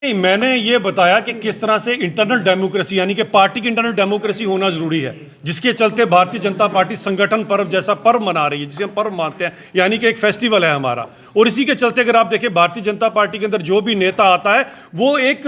नहीं, मैंने ये बताया कि किस तरह से इंटरनल डेमोक्रेसी यानी कि पार्टी की इंटरनल डेमोक्रेसी होना जरूरी है, जिसके चलते भारतीय जनता पार्टी संगठन पर्व जैसा पर्व मना रही है, जिसे हम पर्व मानते हैं, यानी कि एक फेस्टिवल है हमारा। और इसी के चलते अगर आप देखें, भारतीय जनता पार्टी के अंदर जो भी नेता आता है वो एक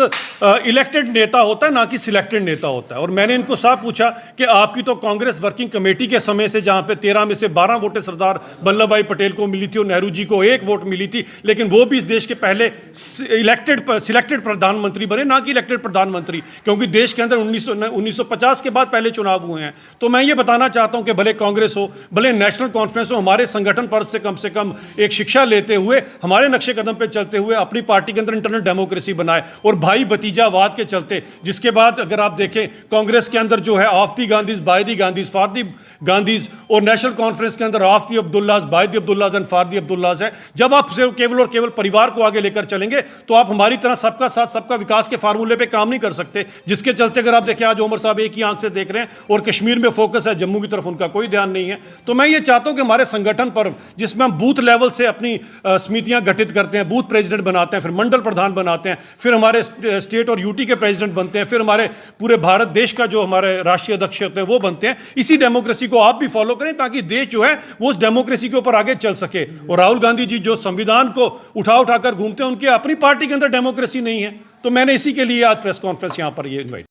इलेक्टेड नेता होता है, ना कि सिलेक्टेड नेता होता है। और मैंने इनको साफ पूछा कि आपकी तो कांग्रेस वर्किंग कमेटी के समय से, जहां पे 13 में से 12 वोटें सरदार वल्लभ भाई पटेल को मिली थी और नेहरू जी को 1 वोट मिली थी, लेकिन वो भी इस देश के पहले सिलेक्टेड प्रधानमंत्री बने, ना कि इलेक्टेड प्रधानमंत्री, क्योंकि देश के अंदर 1950 के बाद पहले चुनाव हुए हैं। तो मैं ये बताना चाहता हूं कि भले कांग्रेस हो, भले नेशनल कॉन्फ्रेंस हो, हमारे संगठन पर्व से कम एक शिक्षा लेते हुए, हमारे नक्शे कदम पे चलते हुए अपनी पार्टी के अंदर इंटरनल डेमोक्रेसी बनाए और भाई भतीजावाद के चलते। जिसके बाद अगर आप देखें, कांग्रेस के अंदर जो है of the Gandhis, by the Gandhis, for the Gandhis, और नेशनल कॉन्फ्रेंस के अंदर of the Abdullahs, by the Abdullahs and for the Abdullahs है। जब आप केवल और केवल परिवार को आगे लेकर चलेंगे तो आप हमारी तरह सबका साथ सबका विकास के फार्मूले पे काम नहीं कर सकते। जिसके चलते अगर आप देखें, आज उमर साहब एक ही आंख से देख रहे हैं और कश्मीर में फोकस है, जम्मू की तरफ उनका कोई ध्यान नहीं है। तो मैं ये चाहता हूं कि हमारे संगठन पर्व, जिसमें हम बूथ लेवल से अपनी समितियां गठित करते हैं, बूथ प्रेसिडेंट बनाते हैं, फिर मंडल प्रधान बनाते हैं, फिर हमारे स्टेट और यूटी के प्रेसिडेंट बनते हैं, फिर हमारे पूरे भारत देश का जो हमारे राष्ट्रीय अध्यक्ष होते हैं वो बनते हैं। इसी डेमोक्रेसी को आप भी फॉलो करें, ताकि देश जो है वो उस डेमोक्रेसी के ऊपर आगे चल सके। और राहुल गांधी जी जो संविधान को उठाकर घूमते हैं, उनकी अपनी पार्टी के अंदर डेमोक्रेसी नहीं है। तो मैंने इसी के लिए आज प्रेस कॉन्फ्रेंस यहां पर ये इन्वाइट